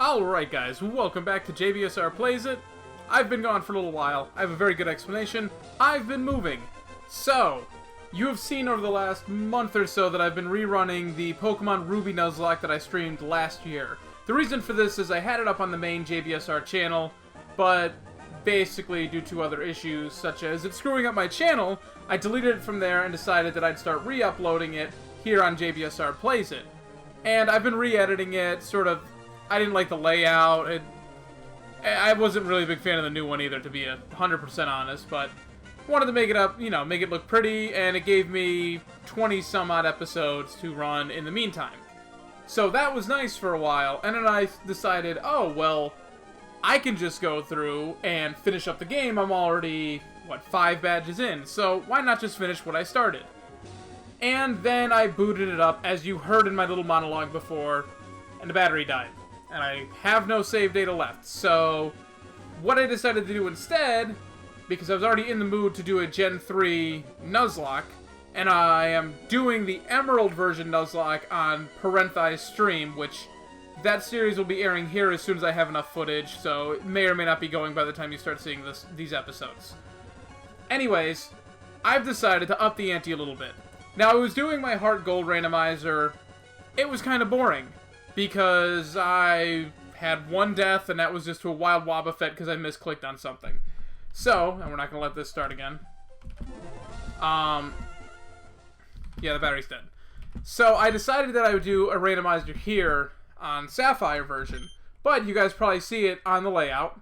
Alright guys, welcome back to JBSR Plays It. I've been gone for a little while. I have a very good explanation. I've been moving. So, you have seen over the last month or so that I've been rerunning the Pokemon Ruby Nuzlocke that I streamed last year. The reason for this is I had it up on the main JBSR channel, but basically due to other issues such as it screwing up my channel, I deleted it from there and decided that I'd start re-uploading it here on JBSR Plays It. And I've been re-editing it, sort of. I didn't like the layout. I wasn't really a big fan of the new one either, to be 100% honest, but wanted to make it up, you know, make it look pretty, and it gave me 20 some odd episodes to run in the meantime. So that was nice for a while, and then I decided, oh, well, I can just go through and finish up the game. I'm already, 5 badges in, so why not just finish what I started? And then I booted it up, as you heard in my little monologue before, and the battery died. And I have no save data left, so what I decided to do instead, because I was already in the mood to do a Gen 3 Nuzlocke, and I am doing the Emerald version Nuzlocke on Parenthise Stream, which that series will be airing here as soon as I have enough footage, so it may or may not be going by the time you start seeing these episodes. Anyways, I've decided to up the ante a little bit. Now, I was doing my Heart Gold Randomizer. It was kind of boring, because I had one death, and that was just to a wild Wobbuffet because I misclicked on something. So, and we're not going to let this start again. Yeah, the battery's dead. So, I decided that I would do a randomizer here on Sapphire version, but you guys probably see it on the layout,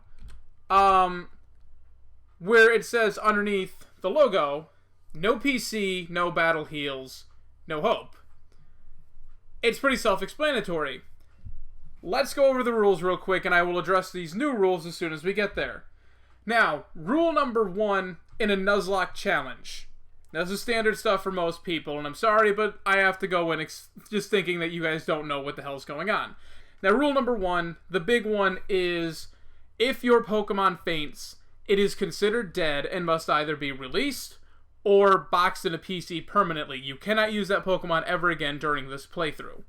where it says underneath the logo, no PC, no battle heals, no hope. It's pretty self-explanatory. Let's go over the rules real quick, and I will address these new rules as soon as we get there. Now, rule number 1 in a Nuzlocke challenge. Now, this is standard stuff for most people, and I'm sorry, but I have to go in just thinking that you guys don't know what the hell's going on. Now, rule number 1, the big one, is if your Pokemon faints, it is considered dead and must either be released or boxed in a PC permanently. You cannot use that Pokemon ever again during this playthrough.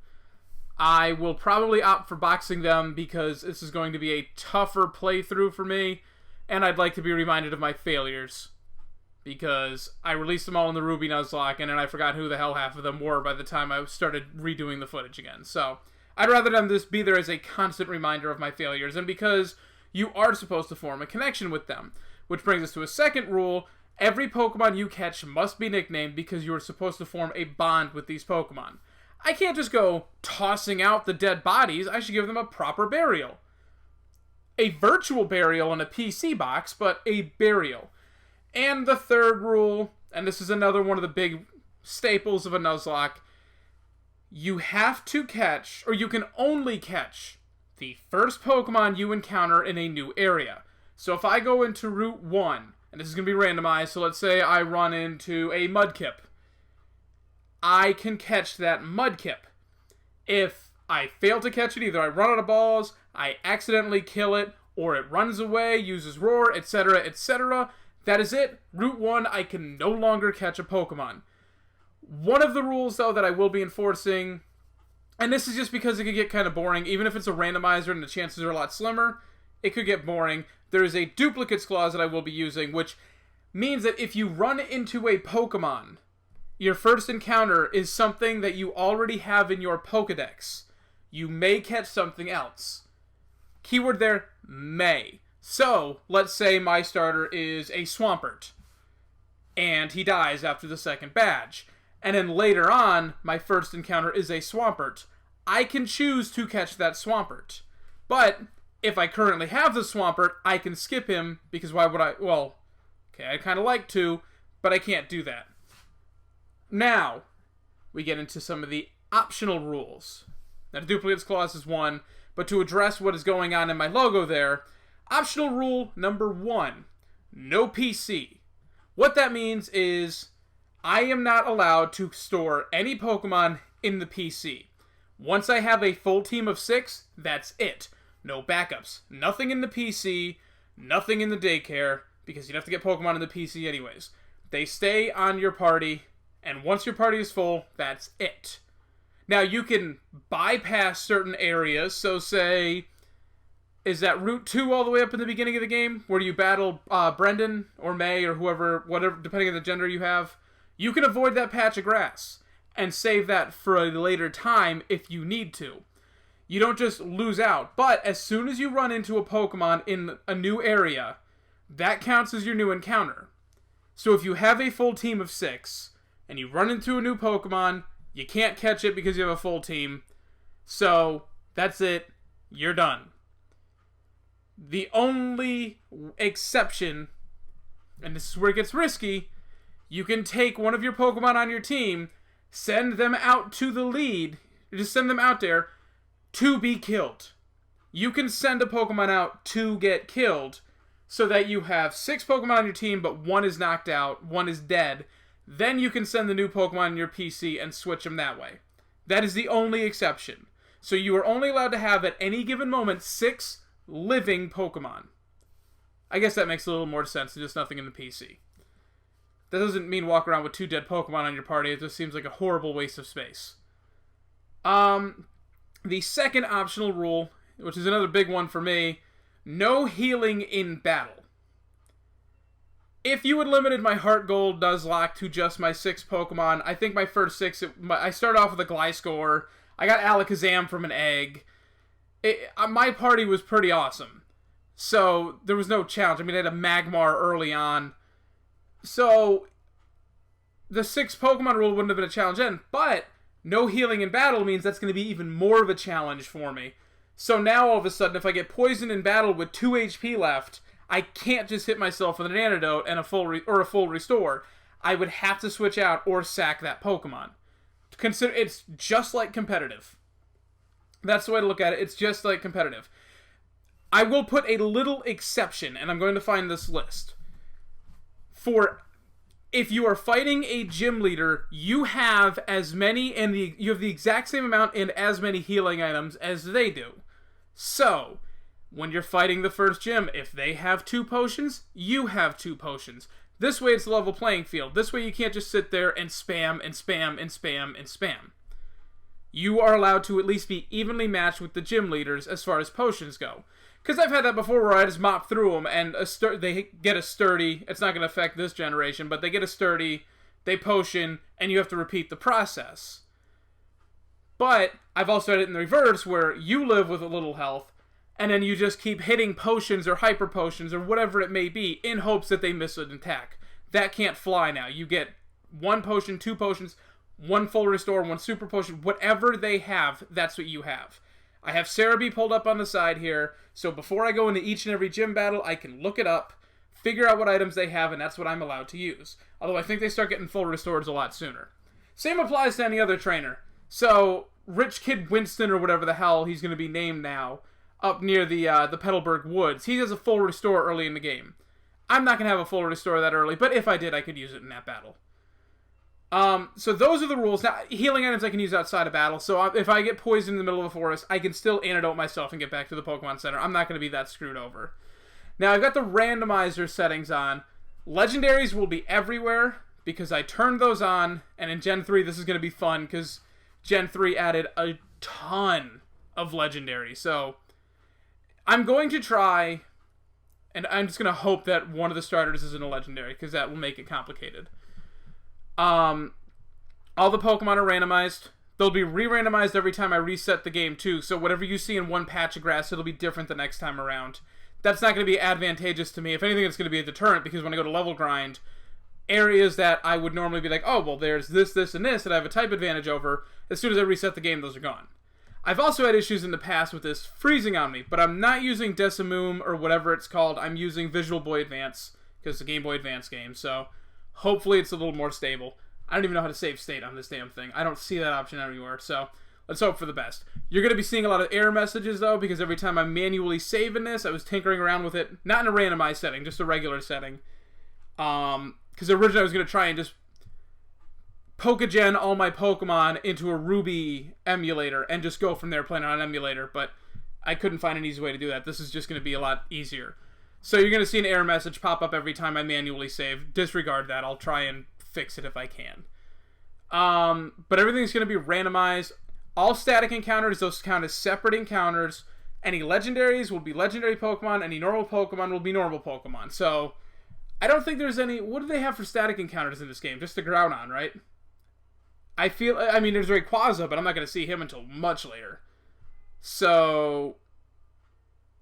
I will probably opt for boxing them because this is going to be a tougher playthrough for me, and I'd like to be reminded of my failures, because I released them all in the Ruby Nuzlocke, and then I forgot who the hell half of them were by the time I started redoing the footage again. So, I'd rather them just be there as a constant reminder of my failures, and because you are supposed to form a connection with them. Which brings us to a second rule. Every Pokemon you catch must be nicknamed because you are supposed to form a bond with these Pokemon. I can't just go tossing out the dead bodies. I should give them a proper burial. A virtual burial in a PC box, but a burial. And the third rule, and this is another one of the big staples of a Nuzlocke, you have to catch, or you can only catch, the first Pokemon you encounter in a new area. So if I go into Route 1, and this is going to be randomized, so let's say I run into a Mudkip. I can catch that Mudkip. If I fail to catch it, either I run out of balls, I accidentally kill it, or it runs away, uses Roar, etc., etc., that is it. Route 1, I can no longer catch a Pokemon. One of the rules, though, that I will be enforcing, and this is just because it could get kind of boring, even if it's a randomizer and the chances are a lot slimmer, it could get boring. There is a duplicates clause that I will be using, which means that if you run into a Pokemon, your first encounter is something that you already have in your Pokedex. You may catch something else. Keyword there, may. So, let's say my starter is a Swampert, and he dies after the second badge. And then later on, my first encounter is a Swampert. I can choose to catch that Swampert. But if I currently have the Swampert, I can skip him, because why would I? Well, okay, I'd kind of like to, but I can't do that. Now, we get into some of the optional rules. Now, the duplicates clause is one, but to address what is going on in my logo there, optional rule number 1, no PC. What that means is, I am not allowed to store any Pokemon in the PC. Once I have a full team of 6, that's it. No backups. Nothing in the PC, nothing in the daycare, because you'd have to get Pokemon in the PC anyways. They stay on your party, and once your party is full, that's it. Now, you can bypass certain areas, so say is that Route 2 all the way up in the beginning of the game, where you battle Brendan or May or whoever, whatever, depending on the gender you have. You can avoid that patch of grass and save that for a later time if you need to. You don't just lose out. But as soon as you run into a Pokemon in a new area, that counts as your new encounter. So if you have a full team of 6 and you run into a new Pokemon, you can't catch it because you have a full team. So that's it. You're done. The only exception, and this is where it gets risky, you can take one of your Pokemon on your team, send them out to the lead, just send them out there to be killed. You can send a Pokemon out to get killed so that you have 6 Pokemon on your team, but 1 is knocked out, 1 is dead. Then you can send the new Pokemon in your PC and switch them that way. That is the only exception. So you are only allowed to have at any given moment 6 living Pokemon. I guess that makes a little more sense than just nothing in the PC. That doesn't mean walk around with 2 dead Pokemon on your party. It just seems like a horrible waste of space. The second optional rule, which is another big one for me, no healing in battle. If you had limited my Heart Gold Nuzlocke to just my 6 Pokemon, I think my first 6, I started off with a Gliscor. I got Alakazam from an egg. My party was pretty awesome. So, there was no challenge. I mean, I had a Magmar early on. So, the 6 Pokemon rule wouldn't have been a challenge then. But, no healing in battle means that's going to be even more of a challenge for me. So now, all of a sudden, if I get poisoned in battle with 2 HP left, I can't just hit myself with an antidote and a full restore. I would have to switch out or sack that Pokemon. Consider it's just like competitive. That's the way to look at it. It's just like competitive. I will put a little exception, and I'm going to find this list. For if you are fighting a gym leader, you have as many and you have the exact same amount and as many healing items as they do. So, when you're fighting the first gym, if they have 2 potions, you have 2 potions. This way it's a level playing field. This way you can't just sit there and spam and spam and spam and spam. You are allowed to at least be evenly matched with the gym leaders as far as potions go. Because I've had that before where I just mop through them and they get a sturdy, it's not going to affect this generation, but they get a sturdy, they potion, and you have to repeat the process. But I've also had it in the reverse where you live with a little health, and then you just keep hitting potions or hyper potions or whatever it may be in hopes that they miss an attack. That can't fly now. You get 1 potion, 2 potions, 1 full restore, 1 super potion. Whatever they have, that's what you have. I have Cerebi pulled up on the side here, so before I go into each and every gym battle, I can look it up, figure out what items they have, and that's what I'm allowed to use. Although I think they start getting full restores a lot sooner. Same applies to any other trainer. So, Rich Kid Winston, or whatever the hell he's going to be named now, up near the Petalburg Woods, he has a full restore early in the game. I'm not going to have a full restore that early, but if I did, I could use it in that battle. So those are the rules. Now, healing items I can use outside of battle, so if I get poisoned in the middle of a forest, I can still antidote myself and get back to the Pokemon Center. I'm not going to be that screwed over. Now, I've got the randomizer settings on. Legendaries will be everywhere, because I turned those on, and in Gen 3 this is going to be fun, because Gen 3 added a ton of legendaries. So, I'm going to try, and I'm just going to hope that one of the starters isn't a legendary, because that will make it complicated. All the Pokemon are randomized. They'll be re-randomized every time I reset the game too, so whatever you see in one patch of grass, it'll be different the next time around. That's not going to be advantageous to me. If anything, it's going to be a deterrent, because when I go to level grind, areas that I would normally be like, oh, well, there's this, this, and this that I have a type advantage over, as soon as I reset the game, those are gone. I've also had issues in the past with this freezing on me, but I'm not using Decimoom or whatever it's called. I'm using Visual Boy Advance, because it's a Game Boy Advance game, so hopefully it's a little more stable. I don't even know how to save state on this damn thing. I don't see that option anywhere, so let's hope for the best. You're going to be seeing a lot of error messages, though, because every time I'm manually saving this, I was tinkering around with it. Not in a randomized setting, just a regular setting. Because originally I was going to try and just Pokégen all my Pokemon into a Ruby emulator and just go from there playing on an emulator, but I couldn't find an easy way to do that. This is just going to be a lot easier. So you're going to see an error message pop up every time I manually save. Disregard that. I'll try and fix it if I can. But everything's going to be randomized. All static encounters, those count as separate encounters. Any legendaries will be legendary Pokemon. Any normal Pokemon will be normal Pokemon. So, I don't think there's any... What do they have for static encounters in this game? Just a Groudon, right? I mean, there's Rayquaza, but I'm not going to see him until much later. So...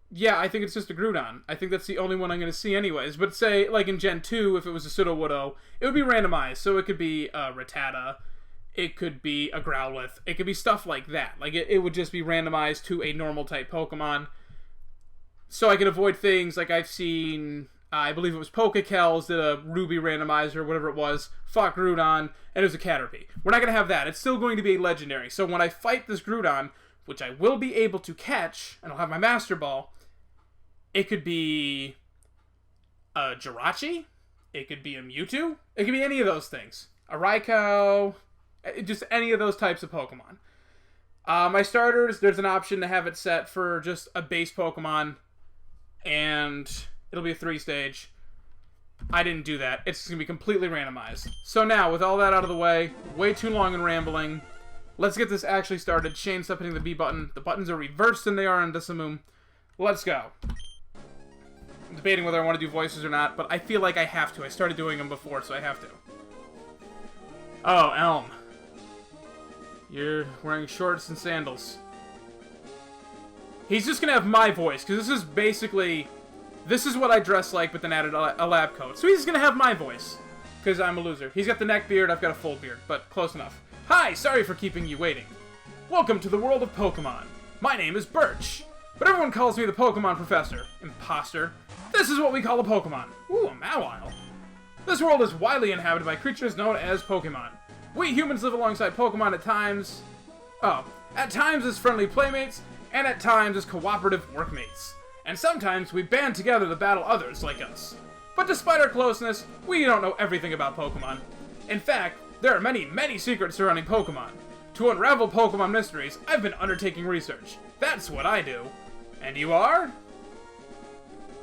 Yeah, I think it's just a Groudon. I think that's the only one I'm going to see anyways. But say, like in Gen 2, if it was a Sudowoodo, it would be randomized. So it could be a Rattata, it could be a Growlithe, it could be stuff like that. Like, it would just be randomized to a normal type Pokemon. So I could avoid things like I've seen, I believe it was Pokekells, did a Ruby randomizer, whatever it was, fought Groudon, and it was a Caterpie. We're not going to have that. It's still going to be a legendary. So when I fight this Groudon, which I will be able to catch, and I'll have my Master Ball, it could be a Jirachi. It could be a Mewtwo. It could be any of those things. A Raikou. Just any of those types of Pokemon. My starters, there's an option to have it set for just a base Pokemon. And it'll be a 3-stage. I didn't do that. It's going to be completely randomized. So now, with all that out of the way, way too long and rambling, let's get this actually started. Shane, stop hitting the B button. The buttons are reversed than they are in Decimuum. Let's go. I'm debating whether I want to do voices or not, but I feel like I have to. I started doing them before, so I have to. Oh, Elm. You're wearing shorts and sandals. He's just going to have my voice, because this is basically... This is what I dress like, but then added a lab coat. So he's going to have my voice, because I'm a loser. He's got the neck beard, I've got a full beard, but close enough. Hi, sorry for keeping you waiting. Welcome to the world of Pokemon. My name is Birch, but everyone calls me the Pokemon Professor. Imposter. This is what we call a Pokemon. Ooh, a Mawile. This world is widely inhabited by creatures known as Pokemon. We humans live alongside Pokemon at times... at times as friendly playmates, and at times as cooperative workmates. And sometimes we band together to battle others like us. But despite our closeness, we don't know everything about Pokemon. In fact, there are many, many secrets surrounding Pokemon. To unravel Pokemon mysteries, I've been undertaking research. That's what I do. And you are?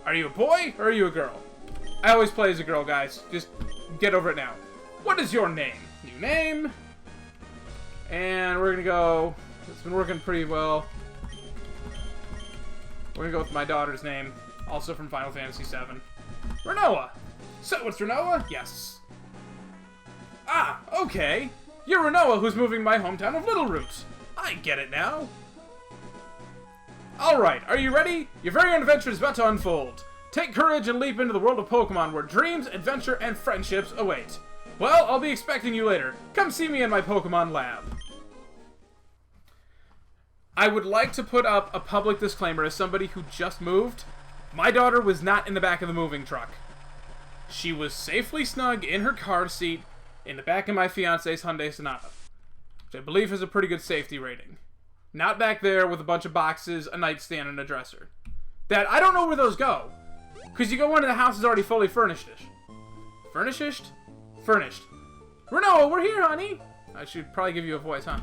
Are you a boy, or are you a girl? I always play as a girl, guys. Just get over it now. What is your name? New name. And we're gonna go... It's been working pretty well. We're gonna go with my daughter's name. Also from Final Fantasy VII. Renoa! So it's Renoa? Yes. Ah, okay. You're Renoa, who's moving my hometown of Littleroot. I get it now. Alright, are you ready? Your very own adventure is about to unfold. Take courage and leap into the world of Pokemon, where dreams, adventure, and friendships await. Well, I'll be expecting you later. Come see me in my Pokemon lab. I would like to put up a public disclaimer as somebody who just moved. My daughter was not in the back of the moving truck. She was safely snug in her car seat in the back of my fiance's Hyundai Sonata, which I believe has a pretty good safety rating. Not back there with a bunch of boxes, a nightstand, and a dresser. That, I don't know where those go. Because you go into the house is already fully furnished-ish. Furnished? Furnished. Renoa, we're here, honey. I should probably give you a voice, huh?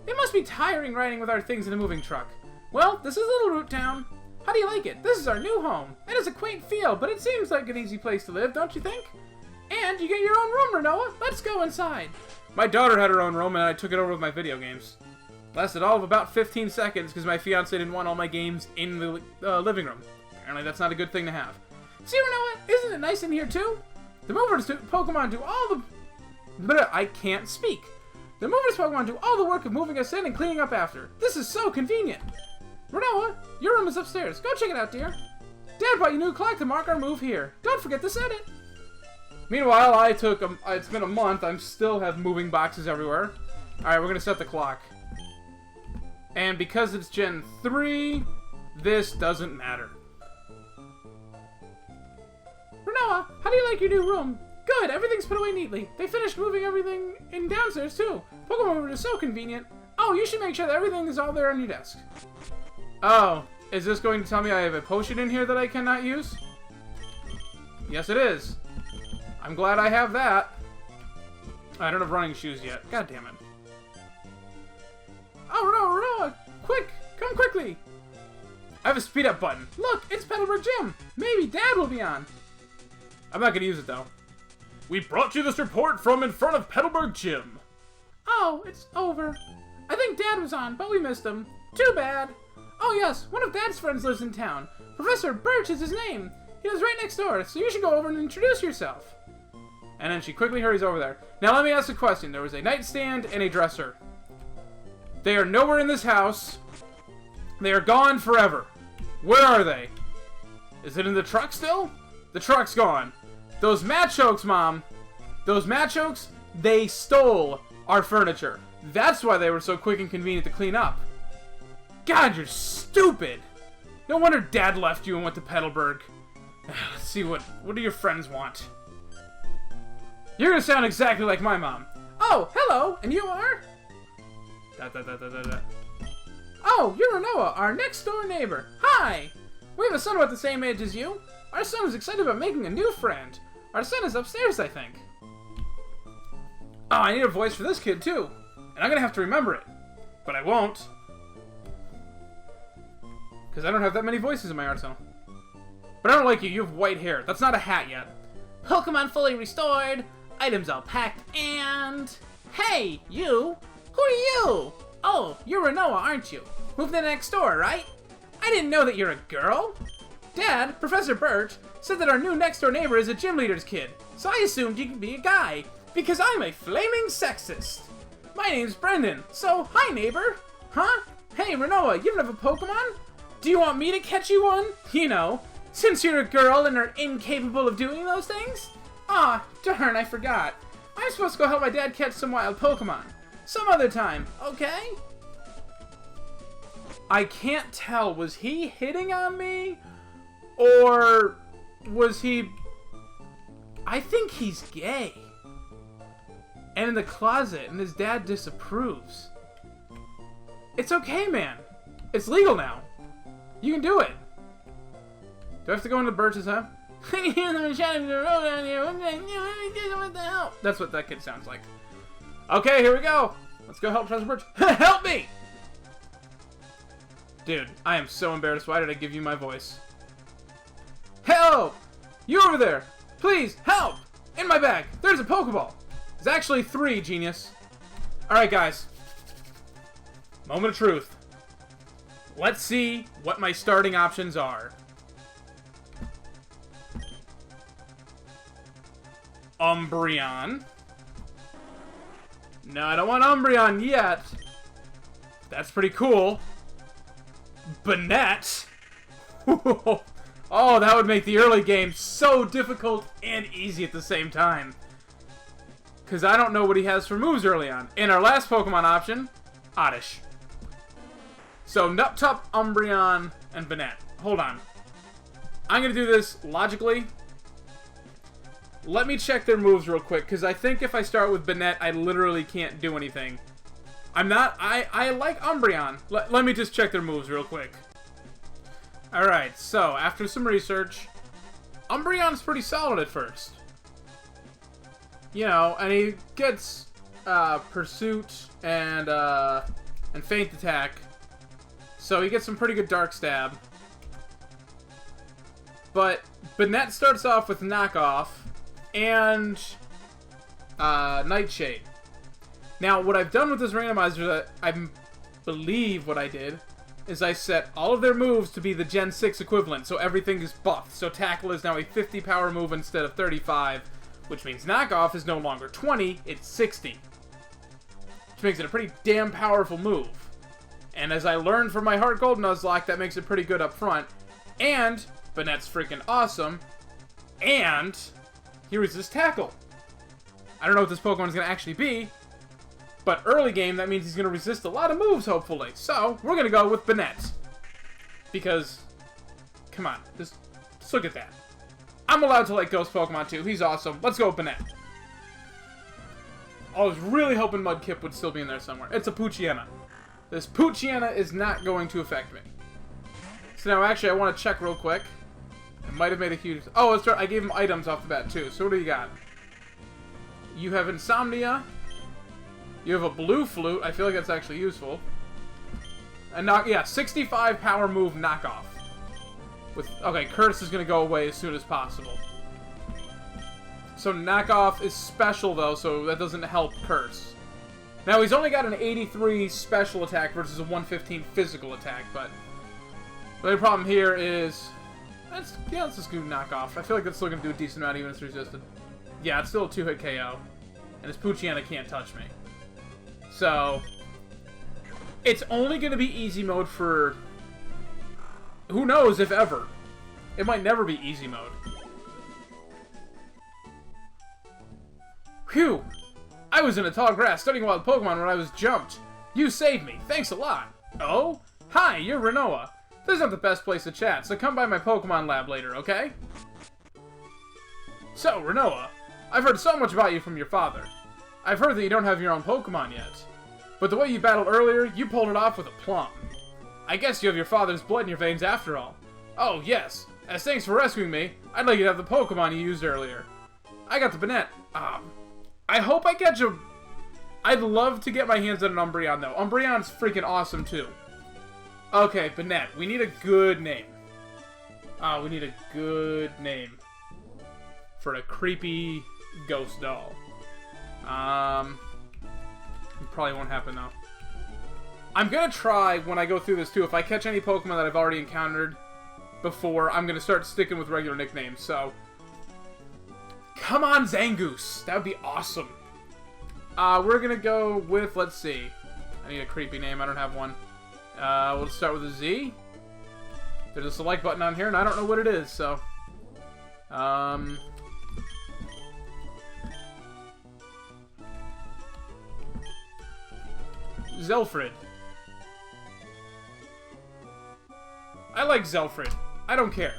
It must be tiring riding with our things in a moving truck. Well, this is Littleroot Town. How do you like it? This is our new home. It has a quaint feel, but it seems like an easy place to live, don't you think? And you get your own room, Renoa. Let's go inside. My daughter had her own room, and I took it over with my video games. Lasted all of about 15 seconds because my fiance didn't want all my games in the living room. Apparently that's not a good thing to have. See, Renoa, isn't it nice in here too? The movers Pokemon do all the... I can't speak. The movers Pokemon do all the work of moving us in and cleaning up after. This is so convenient. Renoa, your room is upstairs. Go check it out, dear. Dad bought you a new clock to mark our move here. Don't forget to set it. Meanwhile, it's been a month. I still have moving boxes everywhere. Alright, we're going to set the clock. And because it's Gen 3, this doesn't matter. Renoa, how do you like your new room? Good, everything's put away neatly. They finished moving everything in downstairs, too. Pokemon Mover is so convenient. Oh, you should make sure that everything is all there on your desk. Oh, is this going to tell me I have a potion in here that I cannot use? Yes, it is. I'm glad I have that. I don't have running shoes yet. God damn it. Oh, Renoa, quick, come quickly. I have a speed up button. Look, it's Petalburg Gym. Maybe Dad will be on. I'm not going to use it, though. We brought you this report from in front of Petalburg Gym. Oh, it's over. I think Dad was on, but we missed him. Too bad. Oh, Oh yes, one of Dad's friends lives in town. Professor Birch is his name. He lives right next door, so you should go over and introduce yourself. And then she quickly hurries over there. Now let me ask a question. There was a nightstand and a dresser. They are nowhere in this house. They are gone forever. Where are they? Is it in the truck still? The truck's gone. Those matchokes, Mom. Those matchokes, they stole our furniture. That's why they were so quick and convenient to clean up. God, you're stupid. No wonder Dad left you and went to Petalburg. Let's see, what do your friends want? You're gonna sound exactly like my mom. Oh, hello, and you are? Oh, you're Noah, our next door neighbor. Hi! We have a son about the same age as you. Our son is excited about making a new friend. Our son is upstairs, I think. Oh, I need a voice for this kid, too. And I'm gonna have to remember it. But I won't. Because I don't have that many voices in my arsenal. But I don't like you. You have white hair. That's not a hat yet. Pokemon fully restored. Items all packed. And... Hey, you! Who are you? Oh, you're Renoa, aren't you? Moved in next door, right? I didn't know that you're a girl. Dad, Professor Birch, said that our new next-door neighbor is a gym leader's kid. So I assumed you could be a guy. Because I'm a flaming sexist. My name's Brendan. So, hi, neighbor. Huh? Hey, Renoa, you don't have a Pokemon? Do you want me to catch you one? You know, since you're a girl and are incapable of doing those things? Aw, darn, I forgot. I'm supposed to go help my dad catch some wild Pokemon. Some other time, okay? I can't tell. Was he hitting on me? Or was he... I think he's gay. And in the closet, and his dad disapproves. It's okay, man. It's legal now. You can do it. Do I have to go into Birch's, huh? I can hear them shouting the road out here. What the hell? That's what that kid sounds like. Okay, here we go. Let's go help Professor Birch. Help me! Dude, I am so embarrassed. Why did I give you my voice? Help! You over there! Please, help! In my bag! There's a Pokeball! There's actually 3, genius. Alright, guys. Moment of truth. Let's see what my starting options are. Umbreon. No, I don't want Umbreon yet. That's pretty cool. Banette. Oh, that would make the early game so difficult and easy at the same time. Because I don't know what he has for moves early on. And our last Pokemon option, Oddish. So, Nuptup, Umbreon, and Banette. Hold on. I'm going to do this logically. Let me check their moves real quick, because I think if I start with Banette, I literally can't do anything. I like Umbreon. Let me just check their moves real quick. Alright, so, after some research, Umbreon's pretty solid at first. You know, and he gets, Pursuit and Feint Attack. So he gets some pretty good Dark Stab. But Banette starts off with Knockoff and Nightshade. Now, what I've done with this randomizer, that I believe what I did, is I set all of their moves to be the Gen 6 equivalent, so everything is buffed. So Tackle is now a 50 power move instead of 35, which means Knockoff is no longer 20, it's 60. Which makes it a pretty damn powerful move. And as I learned from my Heart Gold Nuzlocke, that makes it pretty good up front. And Banette's freaking awesome. And he resists Tackle. I don't know what this Pokemon is going to actually be, but early game, that means he's going to resist a lot of moves, hopefully. So, we're going to go with Banette. Because, come on, just look at that. I'm allowed to like Ghost Pokemon too. He's awesome. Let's go with Banette. I was really hoping Mudkip would still be in there somewhere. It's a Poochyena. This Poochyena is not going to affect me. So now, actually, I want to check real quick. I might have made a huge... Oh, let's start. I gave him items off the bat, too. So what do you got? You have Insomnia. You have a Blue Flute. I feel like that's actually useful. And yeah, 65 power move Knockoff. Okay, Curse is going to go away as soon as possible. So Knockoff is special, though, so that doesn't help Curse. Now, he's only got an 83 special attack versus a 115 physical attack, but The only problem here is... let's just go knock off. I feel like that's still going to do a decent amount even if it's resisted. Yeah, it's still a 2-hit KO. And his Poochyena can't touch me. So... it's only going to be easy mode for... who knows if ever. It might never be easy mode. Phew! I was in a tall grass studying wild Pokemon when I was jumped. You saved me. Thanks a lot. Oh? Hi, you're Renoa. This isn't the best place to chat, so come by my Pokemon lab later, okay? So, Renoa, I've heard so much about you from your father. I've heard that you don't have your own Pokemon yet. But the way you battled earlier, you pulled it off with aplomb. I guess you have your father's blood in your veins after all. Oh, yes. As thanks for rescuing me, I'd like you to have the Pokemon you used earlier. I got the Banette. I hope I catch a... I'd love to get my hands on an Umbreon, though. Umbreon's freaking awesome, too. Okay, Banette. We need a good name. We need a good name for a creepy ghost doll. It probably won't happen, though. I'm gonna try, when I go through this, too, if I catch any Pokemon that I've already encountered before, I'm gonna start sticking with regular nicknames, so... come on, Zangoose! That would be awesome. We're gonna go with, let's see. I need a creepy name, I don't have one. We'll start with a Z. There's a select button on here, and I don't know what it is, so... Zelfrid. I like Zelfrid. I don't care.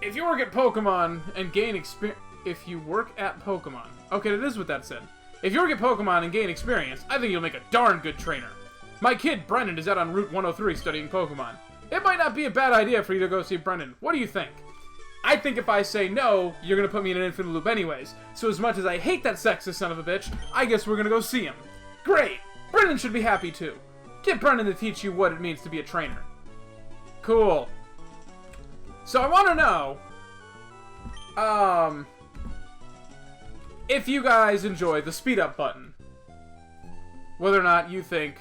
If you work at Pokemon and gain experience... if you work at Pokemon... okay, that is what that said. If you work at Pokemon and gain experience, I think you'll make a darn good trainer. My kid, Brennan, is out on Route 103 studying Pokemon. It might not be a bad idea for you to go see Brennan. What do you think? I think if I say no, you're gonna put me in an infinite loop anyways. So as much as I hate that sexist son of a bitch, I guess we're gonna go see him. Great! Brennan should be happy too. Get Brennan to teach you what it means to be a trainer. Cool. So I want to know, if you guys enjoy the speed up button. Whether or not you think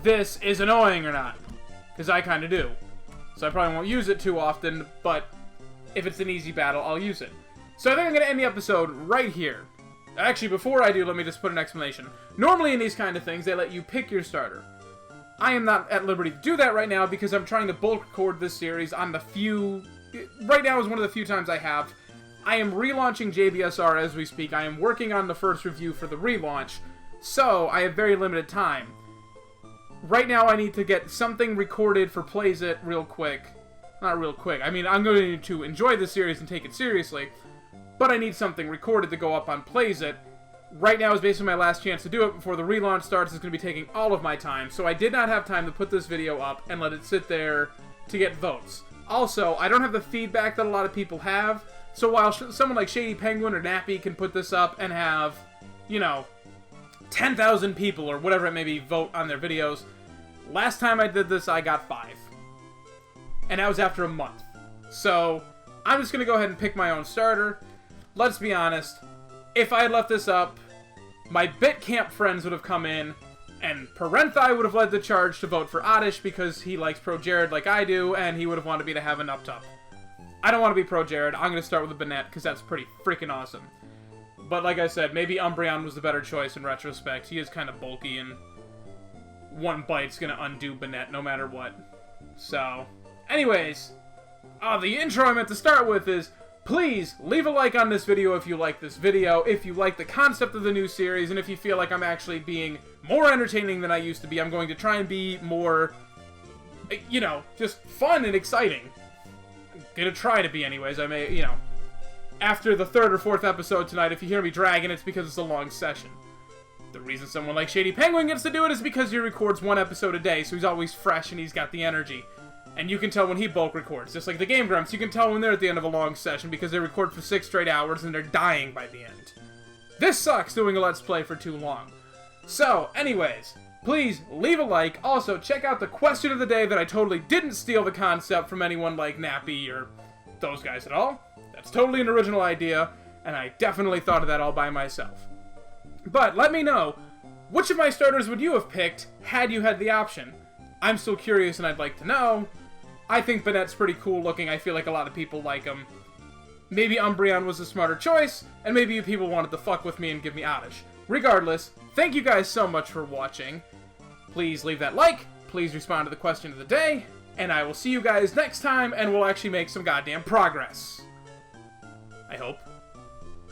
this is annoying or not. Because I kind of do. So I probably won't use it too often, but if it's an easy battle, I'll use it. So I think I'm going to end the episode right here. Actually, before I do, let me just put an explanation. Normally in these kind of things, they let you pick your starter. I am not at liberty to do that right now because I'm trying to bulk record this series on the few... right now is one of the few times I have. I am relaunching JBSR as we speak. I am working on the first review for the relaunch, so I have very limited time. Right now I need to get something recorded for Plays It real quick. Not real quick. I mean, I'm going to enjoy the series and take it seriously, but I need something recorded to go up on Plays It. Right now is basically my last chance to do it before the relaunch starts. It's going to be taking all of my time, so I did not have time to put this video up and let it sit there to get votes. Also, I don't have the feedback that a lot of people have, so while someone like Shady Penguin or Nappy can put this up and have, you know, 10,000 people or whatever it may be vote on their videos, last time I did this I got 5. And that was after a month. So, I'm just going to go ahead and pick my own starter. Let's be honest, if I had left this up, my BitCamp friends would have come in, and Parenthai would have led the charge to vote for Oddish because he likes Pro Jared like I do, and he would have wanted me to have an Uptup. I don't want to be Pro Jared. I'm going to start with a Banette because that's pretty freaking awesome. But like I said, maybe Umbreon was the better choice in retrospect. He is kind of bulky, and one bite's going to undo Banette no matter what. So, anyways, the intro I meant to start with is, please leave a like on this video if you like this video, if you like the concept of the new series, and if you feel like I'm actually being more entertaining than I used to be. I'm going to try and be more, you know, just fun and exciting. I'm gonna try to be anyways. I may, you know, after the 3rd or 4th episode tonight, if you hear me dragging, it's because it's a long session. The reason someone like Shady Penguin gets to do it is because he records 1 episode a day, so he's always fresh and he's got the energy. And you can tell when he bulk records. Just like the Game Grumps, you can tell when they're at the end of a long session because they record for 6 straight hours and they're dying by the end. This sucks doing a Let's Play for too long. So, anyways, please leave a like. Also, check out the question of the day that I totally didn't steal the concept from anyone like Nappy or those guys at all. That's totally an original idea, and I definitely thought of that all by myself. But let me know, which of my starters would you have picked had you had the option? I'm still curious and I'd like to know. I think Banette's pretty cool looking. I feel like a lot of people like him. Maybe Umbreon was a smarter choice, and maybe people wanted to fuck with me and give me Oddish. Regardless, thank you guys so much for watching. Please leave that like, please respond to the question of the day, and I will see you guys next time, and we'll actually make some goddamn progress. I hope.